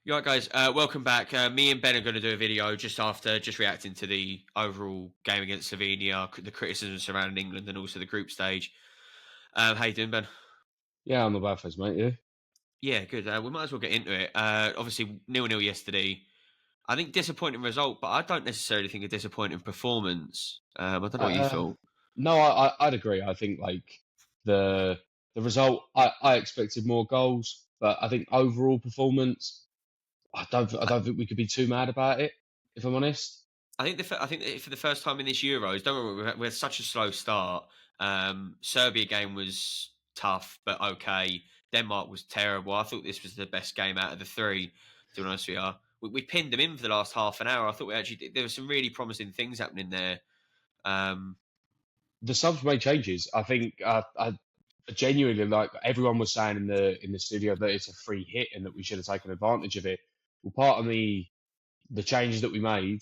You all right, guys? Welcome back. Me and Ben are going to do a video just reacting to the overall game against Slovenia, the criticism surrounding England, and also the group stage. How you doing, Ben? Yeah, I'm not bad, thanks, mate. Yeah. Yeah, good. We might as well get into it. Obviously, 0-0 yesterday. I think disappointing result, but I don't necessarily think a disappointing performance. I don't know what you Uh, thought. no, I'd agree. I think like the result, I expected more goals, but I think overall performance, I don't think we could be too mad about it, if I'm honest. I think that for the first time in this Euros, don't worry, we had such a slow start. Serbia game was tough, but okay. Denmark was terrible. I thought this was the best game out of the three. To be honest with you, we pinned them in for the last half an hour. I thought we actually there were some really promising things happening there. Um, The subs made changes. I think I genuinely like everyone was saying in the studio that it's a free hit and that we should have taken advantage of it. Well, part of the changes that we made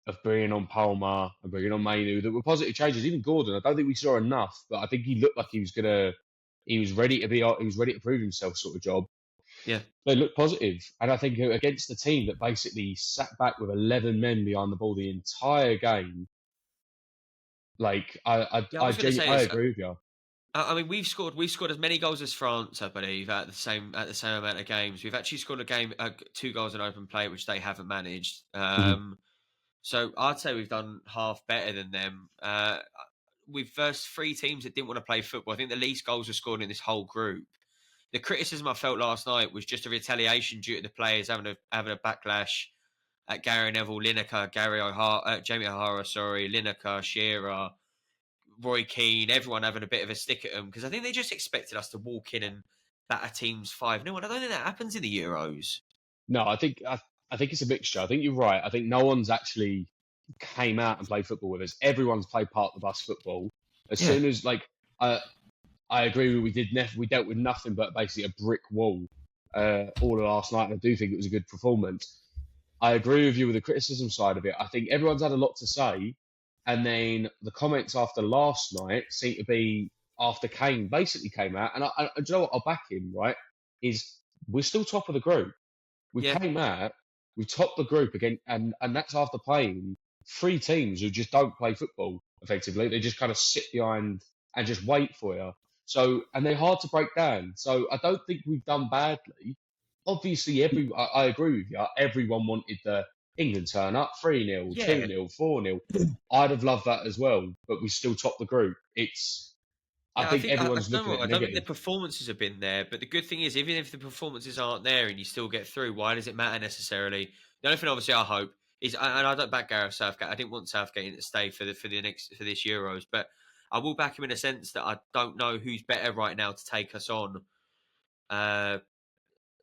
of bringing on Palmer and bringing on Mainu that were positive changes. Even Gordon, I don't think we saw enough, but I think he looked like he was ready to he was ready to prove himself, sort of job. yeah, They looked positive, and I think against a team that basically sat back with 11 men behind the ball the entire game, like yeah. I was going to say I this. agree with you. I mean, we've scored as many goals as France, I believe, at the same amount of games. We've actually scored 2 goals in open play, which they haven't managed. Mhm. So I'd say we've done half better than them. We've versed three teams that didn't want to play football. I think the least goals were scored in this whole group. The criticism I felt last night was just a retaliation due to the players having a backlash at Gary Neville, Lineker, Jamie O'Hara, sorry, Lineker, Shearer, Roy Keane, everyone having a bit of a stick at them because I think they just expected us to walk in and batter teams 5-0. And I don't think that happens in the Euros. No, I think it's a mixture. I think you're right. I think no one's actually came out and played football with us. Everyone's played part of the bus football. As Yeah. soon as I I agree with we dealt with nothing but basically a brick wall all of last night, and I do think it was a good performance. I agree with you with the criticism side of it. I think everyone's had a lot to say, and then the comments after last night seem to be after Kane basically came out, and do you know what? I'll back him. Right? Is we're still top of the group. We Yeah. came out, we topped the group again, and that's after playing three teams who just don't play football effectively. They just kind of sit behind and just wait for you. So, and they're hard to break down. So, I don't think we've done badly. Obviously, I agree with you. Everyone wanted the England turn up 3-0, Yeah. 2-0, 4-0. I'd have loved that as well, but we still top the group. I Yeah, I think think I everyone's don't looking know. at I don't think the negative. performances have been there, but the good thing is, even if the performances aren't there and you still get through, why does it matter necessarily? The only thing, obviously, I hope is, and I don't back Gareth Southgate. I didn't want Southgate to stay for this Euros, but I will back him in a sense that I don't know who's better right now to take us on. Uh,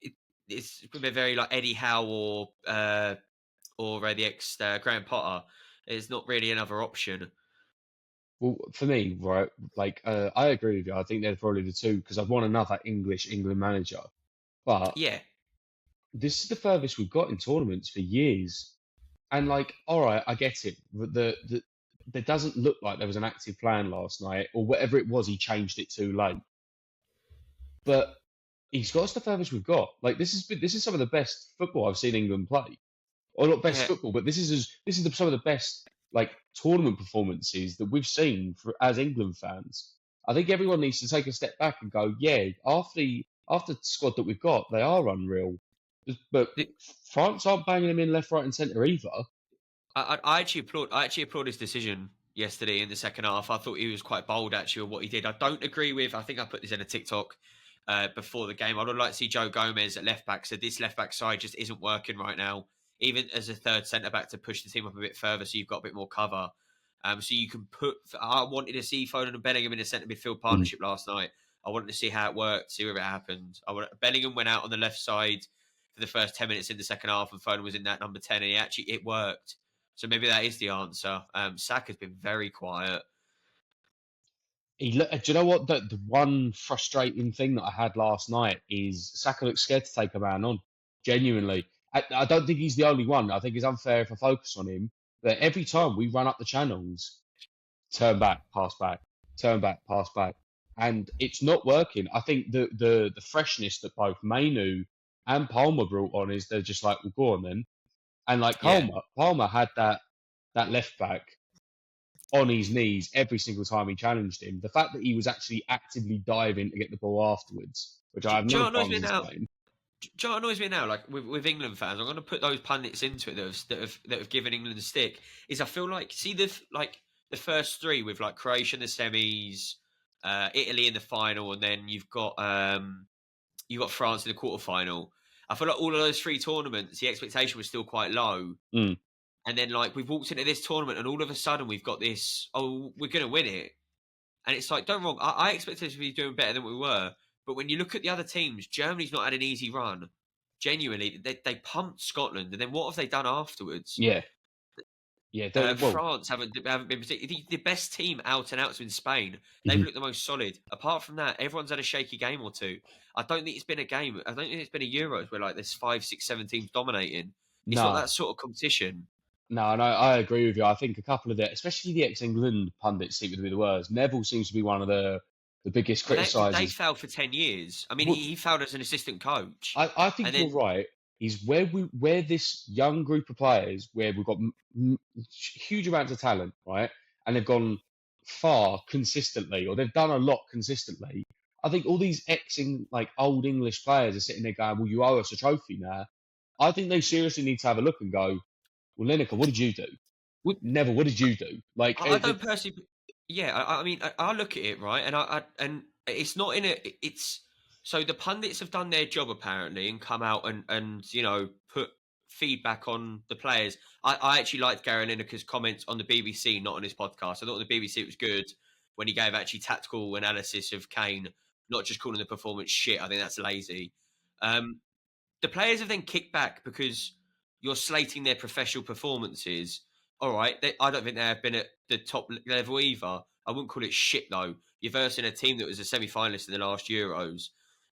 it, it's going to be very like Eddie Howe or the ex Graham Potter. There's not really another option. Well, for me, right, I agree with you. I think they're probably the two because I've won another England manager. But Yeah, this is the furthest we've got in tournaments for years. And all right, I get it. But there doesn't look like there was an active plan last night, or whatever it was. He changed it too late. But he's got us the furthest we've got. This is some of the best football I've seen England play, or not best yeah. football, but some of the best tournament performances that we've seen as England fans. I think everyone needs to take a step back and go, yeah, after the squad that we've got, they are unreal. But France aren't banging them in left, right, and centre either. I actually applaud. I actually applaud his decision yesterday in the second half. I thought he was quite bold actually with what he did. I don't agree with. I think I put this in a TikTok before the game. I would like to see Joe Gomez at left back. So this left back side just isn't working right now. Even as a third centre back to push the team up a bit further, so you've got a bit more cover. So you can put. I wanted to see Foden and Bellingham in a centre midfield Mm. partnership last night. I wanted to see how it worked, see whether it happened. Bellingham went out on the left side for the first 10 minutes in the second half, and Foden was in that number 10, and it worked. So maybe that is the answer. Saka's been very quiet. Do you know what? The one frustrating thing that I had last night is Saka looks scared to take a man on. Genuinely, I don't think he's the only one. I think it's unfair if I focus on him. But every time we run up the channels, turn back, pass back, turn back, pass back, and it's not working. I think the freshness that both Mainu and Palmer brought on is they're just like, well, go on then. And like Yeah. Palmer had that left back on his knees every single time he challenged him. The fact that he was actually actively diving to get the ball afterwards, which I have Do you no know what annoys me qualms in now? saying. Do you know what annoys me now? Like with England fans, I'm going to put those pundits into it that have given England a stick. Is I feel like the first three with like Croatia in the semis, Italy in the final, and then you've got France in the quarterfinal. I feel like all of those three tournaments, the expectation was still quite low. Mm. And then like we've walked into this tournament, and all of a sudden we've got this. Oh, we're going to win it. And it's like, don't wrong. I expected us to be doing better than we were. But when you look at the other teams, Germany's not had an easy run. Genuinely, they pumped Scotland, and then what have they done afterwards? Yeah. Yeah. Well, France haven't been particularly. The best team out and out has been Spain. They've mhm. looked the most solid. Apart from that, everyone's had a shaky game or two. I don't think it's been a game. I don't think it's been a Euros where like there's 5, 6, 7 teams dominating. It's not No. that sort of competition. No, and I agree with you. I think a couple of especially the ex-England pundits seem to be the worst. Neville seems to be one of the biggest But they criticisers. failed for 10 years. I mean, Well, he failed as an assistant coach. I think And you're then right. Is where this young group of players, where we've got huge amounts of talent, right, and they've gone far consistently, or they've done a lot consistently. I think all these like old English players are sitting there going, "Well, you owe us a trophy now." I think they seriously need to have a look and go, "Well, Lineker, what did you do? Neville, what did you do?" Like, I don't personally. Yeah, I mean, I look at it right, and it's not in a. It's so the pundits have done their job apparently and come out and put feedback on the players. I actually liked Gary Lineker's comments on the BBC, not on his podcast. I thought on the BBC it was good when he gave actually tactical analysis of Kane, not just calling the performance shit. I think that's lazy. The players have then kicked back because you're slating their professional performances. All right, I don't think they have been at the top level either. I wouldn't call it shit though. You're versing a team that was a semi-finalist in the last Euros,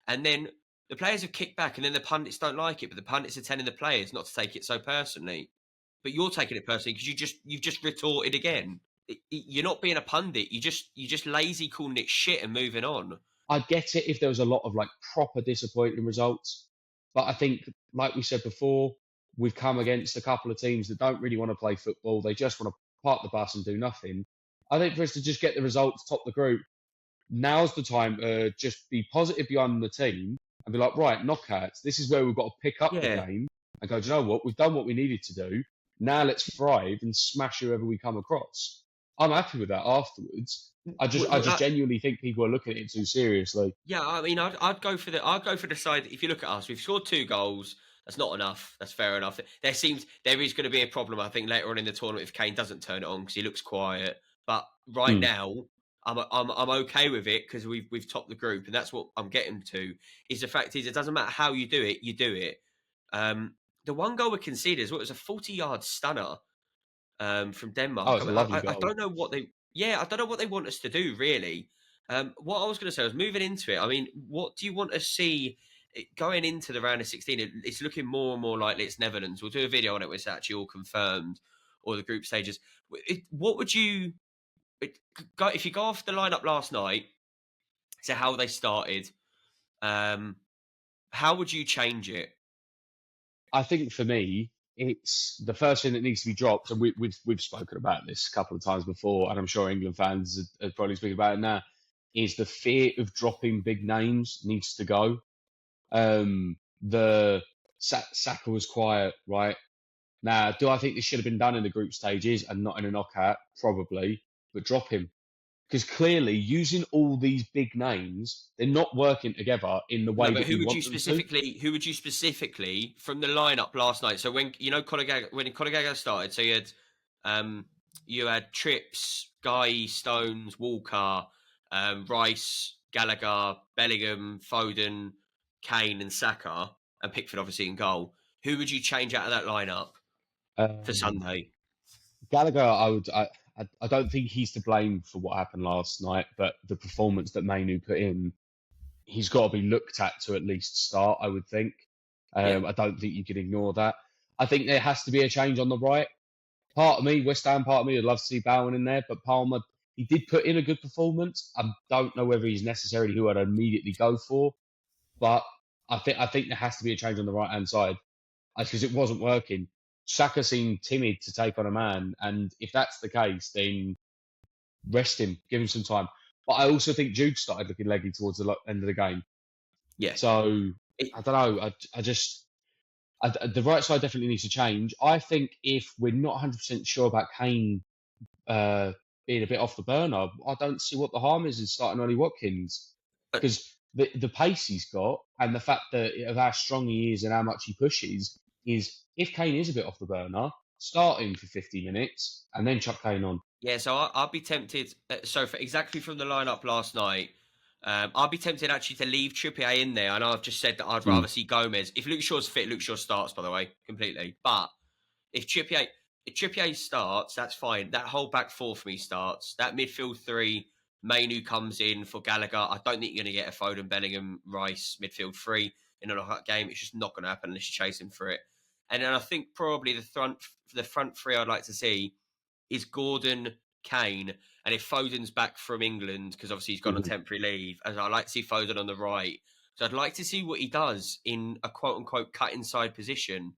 and then the players have kicked back, and then the pundits don't like it, but the pundits are telling the players not to take it so personally. But you're taking it personally because you've just retorted again. You're not being a pundit. You just lazy calling it shit and moving on. I get it if there was a lot of like proper disappointing results, but I think, like we said before, we've come against a couple of teams that don't really want to play football. They just want to park the bus and do nothing. I think for us to just get the results, top the group, now's the time to just be positive behind the team and be like, right, knockouts. This is where we've got to pick up the game and go, do you know what? We've done what we needed to do. Now let's thrive and smash whoever we come across. I'm happy with that afterwards. I just genuinely think people are looking at it too seriously. Yeah, I mean, I'd go for the side. If you look at us, we've scored 2 goals. That's not enough. That's fair enough. There is going to be a problem, I think, later on in the tournament if Kane doesn't turn it on because he looks quiet. But right now, I'm okay with it because we've topped the group, and that's what I'm getting to. Is the fact is it doesn't matter how you do it, you do it. The one goal we conceded as well, it was a 40-yard stunner from Denmark. Oh, it's a lovely goal. I don't know what they want us to do really. What I was going to say was moving into it. I mean, what do you want to see going into the round of 16? It's looking more and more likely it's Netherlands. We'll do a video on it where it's actually all confirmed, or the group stages. What would you go if you go off the lineup last night to how they started? How would you change it? I think for me, it's the first thing that needs to be dropped, and we've spoken about this a couple of times before, and I'm sure England fans are probably speaking about it now. Is the fear of dropping big names needs to go. The Saka was quiet, right? Now, do I think this should have been done in the group stages and not in a knockout? Probably, but drop him. Because clearly, using all these big names, they're not working together in the way that who we would want you them specifically? Who would you specifically from the lineup last night? So when Conor Gallagher started, so you had Trips, Guy, Stones, Walker, Rice, Gallagher, Bellingham, Foden, Kane, and Saka, and Pickford obviously in goal. Who would you change out of that lineup to. for Sunday? Gallagher, I don't think he's to blame for what happened last night, but the performance that Mainu put in, he's got to be looked at to at least start, I would think. I don't think you can ignore that. I think there has to be a change on the right. Part of me, West Ham part of me, would love to see Bowen in there, but Palmer, he did put in a good performance. I don't know whether he's necessarily who I'd immediately go for, but I think there has to be a change on the right hand side because it wasn't working. Saka seemed timid to take on a man, and if that's the case, then rest him, give him some time. But I also think Jude started looking leggy towards the end of the game. Yeah. So It, I don't know. The right side definitely needs to change. I think if we're not 100% sure about Kane uh, being a bit off the burner, I don't see what the harm is in starting Ollie Watkins uh, because the pace he's got and the fact that of how strong he is and how much he pushes is if Kane is a bit off the burner, start him for 50 minutes and then chuck Kane on. yeah, so I'd be tempted. So for exactly from the lineup last night, I'd be tempted actually to leave Trippier in there. I know I've just said that I'd Mm. rather see Gomez. If Luke Shaw's fit, Luke Shaw starts, by the way, completely. But if Trippier if Trippier starts, that's fine. That whole back four for me starts. That midfield three, Mainu comes in for Gallagher. I don't think you're going to get a Foden, Bellingham, Rice midfield three in a knockout game. It's just not going to happen unless you're chasing for it. And then I think probably the front three I'd like to see is Gordon, Kane, and if Foden's back from England, because obviously he's gone on Mhm. temporary leave, as I like to see Foden on the right. So I'd like to see what he does in a quote unquote cut inside position.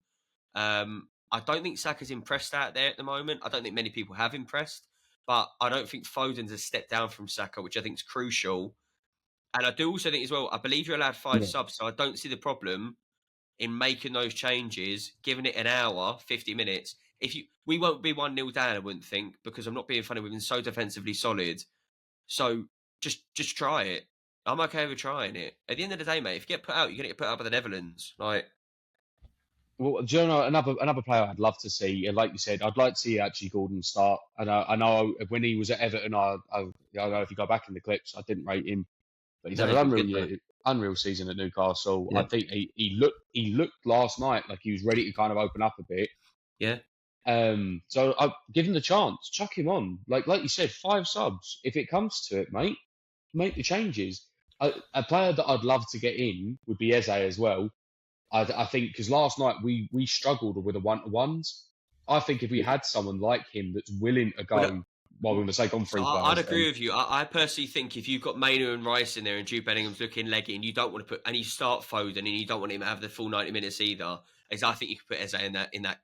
I don't think Saka's impressed out there at the moment. I don't think many people have impressed, but I don't think Foden's a step down from Saka, which I think is crucial. And I do also think as well, I believe you're allowed five Yeah. subs, so I don't see the problem in making those changes, giving it an hour, 50 minutes. We won't be 1-0 down, I wouldn't think, because I'm not being funny. We've been so defensively solid. So just try it. I'm okay with trying it. At the end of the day, mate, if you get put out, you're gonna get put out by the Netherlands. Like, Well, do you know another player I'd love to see? Like you said, I'd like to see actually Gordon start. And I know when he was at Everton, I don't know if you go back in the clips, I didn't rate him, but he's no, had an he's been good though. unreal season at Newcastle. I Yeah, think he looked last night like he was ready to kind of open up a bit. yeah. So I give him the chance, chuck him on. Like you said, five subs. If it comes to it, mate, make the changes. A player that I'd love to get in would be Eze as well. I think because last night we struggled with the one-to-ones. I think if we Yeah. had someone like him that's willing to Well, go, well, we're going to say on so three I'd players, agree with you. I personally think if you've got Mainu and Rice in there and Jude Bellingham's looking leggy and you don't want to put and you start Foden and you don't want him to have the full 90 minutes either, is I think you could put Eze in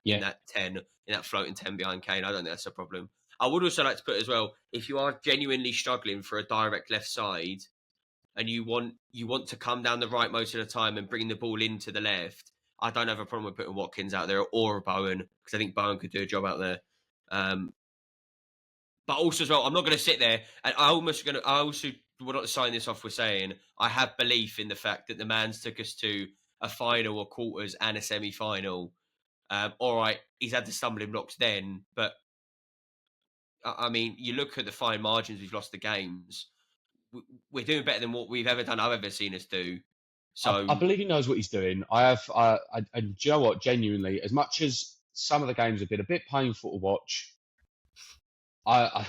yeah, that 10, in that floating 10 behind Kane. I don't think that's a problem. I would also like to put as well, if you are genuinely struggling for a direct left side and you want to come down the right most of the time and bring the ball into the left, I don't have a problem with putting Watkins out there or Bowen, because I think Bowen could do a job out there. Um, but also as well, I'm not going to sit there and I also will not sign this off with saying I have belief in the fact that the man's took us to a final, a quarters, and a semi-final. All right, he's had the stumbling blocks then, but I mean, you look at the fine margins we've lost the games. We're doing better than what we've ever done. I've ever seen us do. I So believe he knows what he's doing. And do you know what? Genuinely, as much as some of the games have been a bit painful to watch, I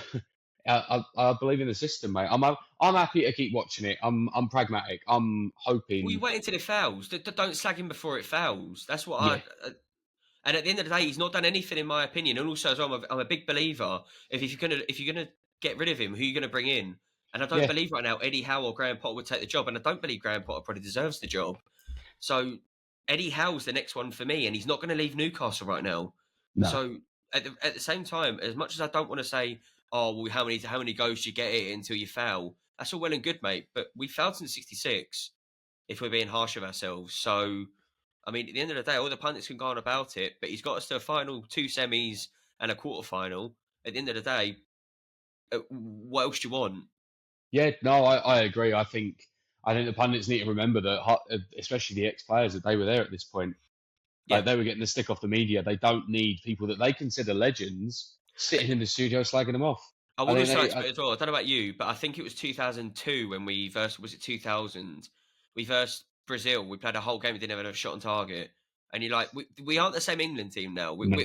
I believe in the system, mate. I'm happy to keep watching it. I'm pragmatic. I'm well, you hoping, wait until it fails. Don't slag him before it fails. That's what yeah, and at the end of the day, he's not done anything, in my opinion. And also, as well, I'm a big believer. If you're gonna get rid of him, who are you gonna bring in? And I don't yeah, believe right now Eddie Howe or Graham Potter would take the job. And I don't believe Graham Potter probably deserves the job. So Eddie Howe's the next one for me, and he's not going to leave Newcastle right now. no, So at the same time, as much as I don't want to say, oh, well, how many goals do you get it until you foul? That's all well and good, mate. But we fouled since '66. If we're being harsh with ourselves, so I mean, at the end of the day, all the pundits can go on about it, but he's got us to a final, two semis, and a quarter final. At the end of the day, what else do you want? yeah, no, I agree. I think the pundits need to remember that, especially the ex-players, that they were there at this point. Yeah, Like they were getting the stick off the media. They don't need people that they consider legends sitting in the studio slagging them off. I I would think also like they, to put as well. I don't know about you, but I think it was 2002 when we versed. Was it 2000? We versed Brazil. We played a whole game. We didn't have a shot on target. And you're like, we aren't the same England team now. We, no,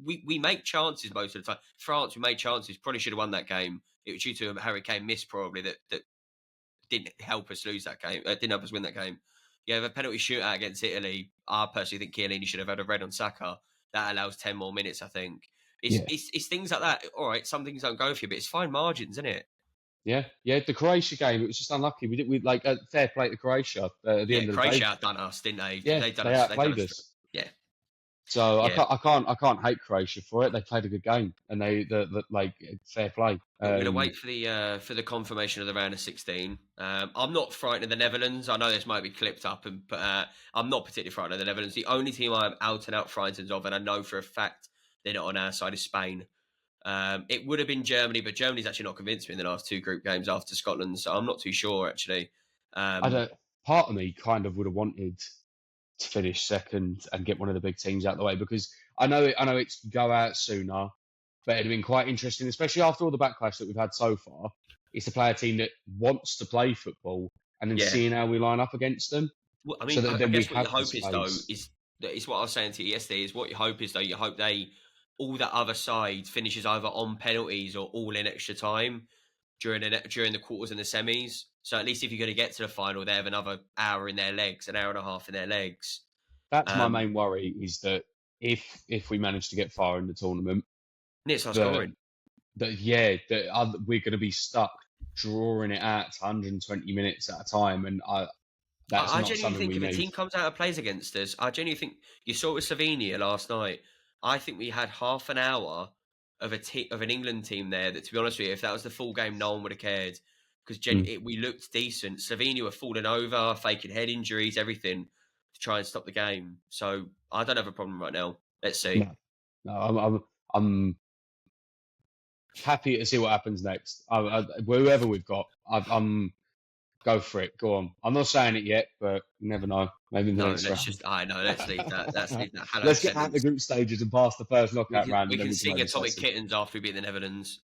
we we make chances most of the time. France, we made chances. Probably should have won that game. It was due to a Harry Kane miss, probably that didn't help us lose that game. Didn't help us win that game. Yeah, the penalty shootout against Italy. I personally think Chiellini should have had a red on Saka. That allows 10 more minutes, I think. It's, yeah. it's it's things like that. All right, some things don't go for you, but it's fine margins, isn't it? Yeah, yeah. The Croatia game, it was just unlucky. We like fair play to Croatia at the Yeah, end of the day. Croatia outdone us, didn't they? Yeah, They done they us. They done outplayed us. us. Yeah, So yeah. I can't hate Croatia for it. They played a good game, and the like fair play. We're going to wait for the confirmation of the round of 16. I'm not frightened of the Netherlands. I know this might be clipped up, but I'm not particularly frightened of the Netherlands. The only team I'm out and out frightened of, and I know for a fact they're not on our side, is Spain. It would have been Germany, but Germany's actually not convinced me in the last two group games after Scotland, so I'm not too sure actually. I don't. Part of me kind of would have wanted to finish second and get one of the big teams out of the way because I know it's go out sooner, but it'd have been quite interesting, especially after all the backlash that we've had so far, is to play a team that wants to play football and then seeing how we line up against them. Well, I So mean, that I then we guess what your have the hope is though space. is what I was saying to you yesterday. Is what your hope is though. You hope all that other side finishes either on penalties or all in extra time during the quarters and the semis. So at least if you're going to get to the final, they have another hour in their legs, an hour and a half in their legs. That's my main worry is that if we manage to get far in the tournament, It's not scoring. We're going to be stuck drawing it out to 120 minutes at a time, and that's I not genuinely something think we if a need. team comes out and plays against us, I genuinely think you saw it with Slovenia last night. I think we had half an hour of an England team there that, to be honest with you, if that was the full game, no one would have cared because we looked decent. Slovenia were falling over, faking head injuries, everything to try and stop the game. So I don't have a problem right now. Let's see. No, I'm happy to see what happens next. Whoever we've got, I'm go for it. Go on. I'm not saying it yet, but you never know. Maybe in the next round. Let's leave that. Let's leave that. Let's get out the group stages and pass the first knockout round. We and then can we sing can Atomic Kittens after we beat the Netherlands.